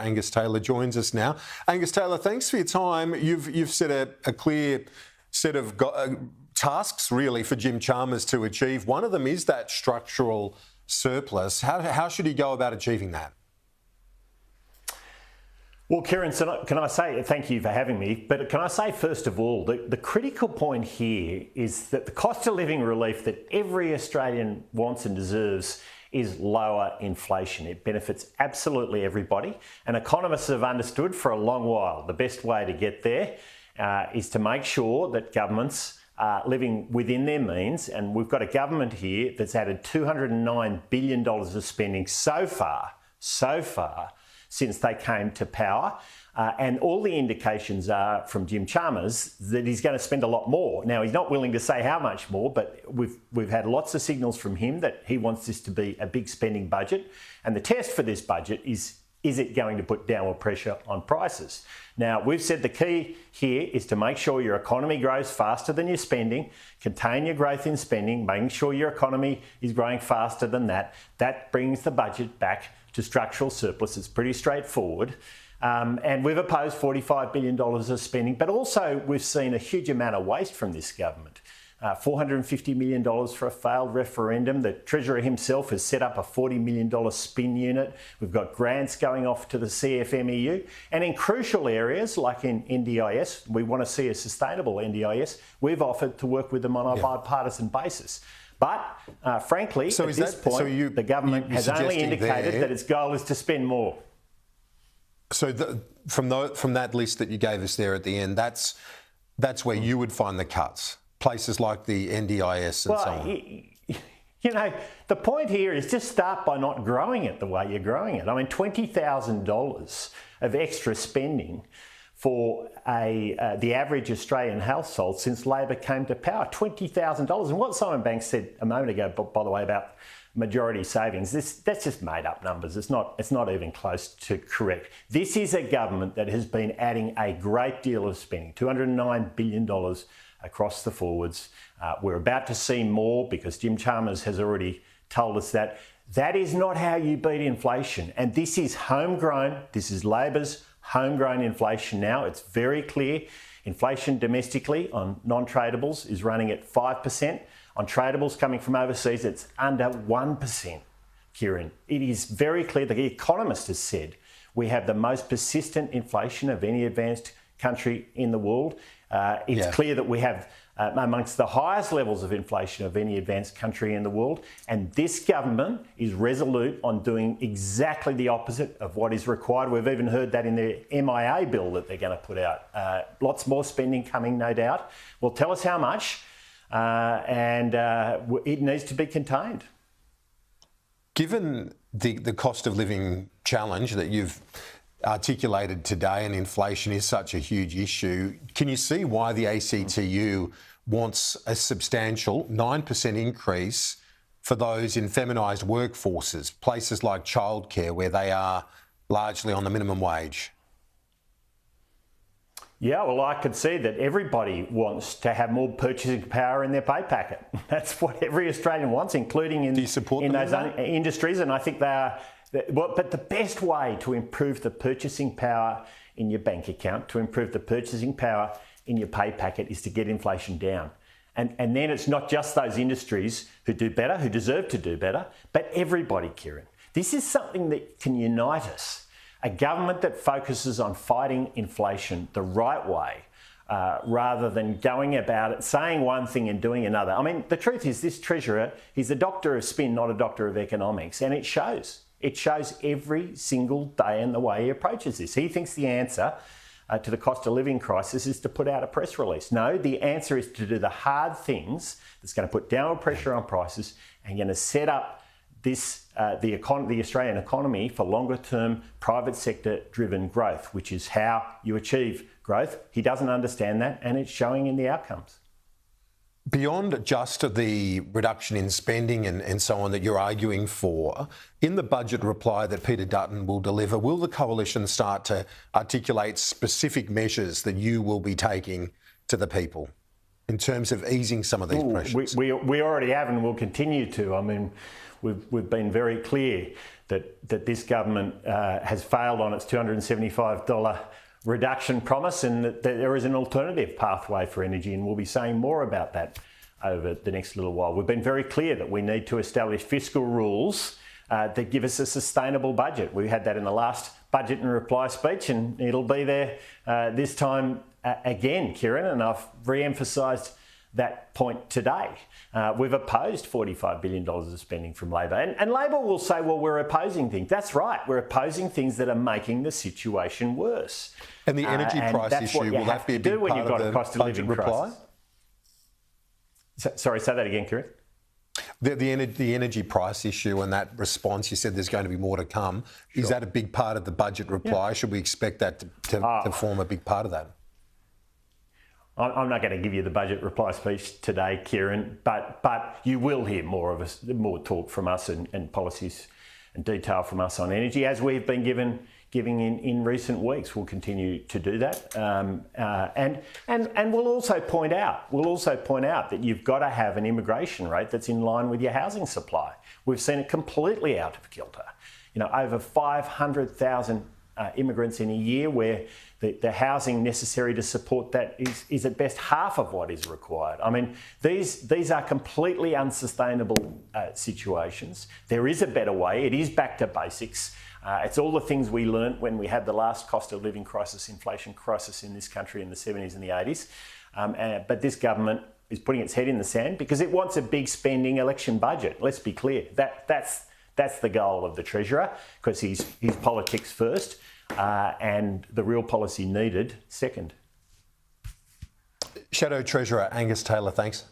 Angus Taylor joins us now. Angus Taylor, thanks for your time. You've set a clear set of tasks, really, for Jim Chalmers to achieve. One of them is that structural surplus. How should he go about achieving that? Well, Kieran, can I say thank you for having me, but can I say first of all, the critical point here is that the cost of living relief that every Australian wants and deserves is lower inflation. It benefits absolutely everybody, and economists have understood for a long while the best way to get there is to make sure that governments are living within their means, and we've got a government here that's added $209 billion of spending so far since they came to power. And all the indications are from Jim Chalmers that he's going to spend a lot more. Now, he's not willing to say how much more, but we've had lots of signals from him that he wants this to be a big spending budget. And the test for this budget is it going to put downward pressure on prices? Now, we've said the key here is to make sure your economy grows faster than your spending, contain your growth in spending, making sure your economy is growing faster than that. That brings the budget back to structural surplus. It's pretty straightforward. And we've opposed $45 billion of spending, but also we've seen a huge amount of waste from this government. $450 million for a failed referendum. The Treasurer himself has set up a $40 million spin unit. We've got grants going off to the CFMEU. And in crucial areas like in NDIS, we want to see a sustainable NDIS. We've offered to work with them on a bipartisan basis. But frankly, at this point, the government has only indicated that its goal is to spend more. So from that list that you gave us there at the end, that's where you would find the cuts, places like the NDIS and so on. You know, the point here is just start by not growing it the way you're growing it. I mean, $20,000 of extra spending for the average Australian household since Labor came to power, $20,000. And what Simon Banks said a moment ago, by the way, about majority savings, that's just made up numbers. It's not even close to correct. This is a government that has been adding a great deal of spending, $209 billion across the forwards. We're about to see more because Jim Chalmers has already told us that. That is not how you beat inflation. And this is homegrown. This is Labor's homegrown inflation now. It's very clear. Inflation domestically on non-tradables is running at 5%. On tradables coming from overseas, it's under 1%, Kieran. It is very clear. The economist has said we have the most persistent inflation of any advanced country in the world. It's clear that we have amongst the highest levels of inflation of any advanced country in the world. And this government is resolute on doing exactly the opposite of what is required. We've even heard that in the MIA bill that they're going to put out. Lots more spending coming, no doubt. Well, tell us how much. And it needs to be contained. Given the cost of living challenge that you've articulated today, and inflation is such a huge issue, can you see why the ACTU wants a substantial 9% increase for those in feminised workforces, places like childcare where they are largely on the minimum wage? Yeah, well, I could see that everybody wants to have more purchasing power in their pay packet. That's what every Australian wants, including in those industries. And I think they are. But the best way to improve the purchasing power in your bank account, to improve the purchasing power in your pay packet, is to get inflation down. And then it's not just those industries who do better, who deserve to do better, but everybody, Kieran. This is something that can unite us. A government that focuses on fighting inflation the right way, rather than going about it, saying one thing and doing another. I mean, the truth is this Treasurer, he's a doctor of spin, not a doctor of economics, and it shows. It shows every single day in the way he approaches this. He thinks the answer to the cost of living crisis is to put out a press release. No, the answer is to do the hard things that's going to put downward pressure on prices and going to set up the Australian economy for longer-term private sector-driven growth, which is how you achieve growth. He doesn't understand that, and it's showing in the outcomes. Beyond just the reduction in spending and so on that you're arguing for, in the budget reply that Peter Dutton will deliver, will the coalition start to articulate specific measures that you will be taking to the people in terms of easing some of these pressures? We already have and will continue to. I mean, we've been very clear that this government has failed on its $275 reduction promise, and that there is an alternative pathway for energy, and we'll be saying more about that over the next little while. We've been very clear that we need to establish fiscal rules that give us a sustainable budget. We had that in the last budget and reply speech, and it'll be there this time again, Kieran, and I've re-emphasised that point today. We've opposed $45 billion of spending from Labor. And Labor will say, well, we're opposing things. That's right. We're opposing things that are making the situation worse. And the energy price issue, will that be a big part of the cost of living reply? Sorry, say that again, Kieran. The energy price issue and that response, you said there's going to be more to come. Sure. Is that a big part of the budget reply? Yeah. Should we expect that to form a big part of that? I'm not going to give you the budget reply speech today, Kieran, but you will hear more talk from us and policies and detail from us on energy, as we've been giving in recent weeks. We'll continue to do that, and we'll also point out that you've got to have an immigration rate that's in line with your housing supply. We've seen it completely out of kilter. Over 500,000 immigrants in a year, where the housing necessary to support that is at best half of what is required. I mean, these are completely unsustainable situations. There is a better way. It is back to basics. It's all the things we learnt when we had the last cost of living crisis, inflation crisis in this country in the 70s and the 80s. But this government is putting its head in the sand because it wants a big spending election budget. Let's be clear. That's the goal of the Treasurer, because he's politics first and the real policy needed second. Shadow Treasurer Angus Taylor, thanks.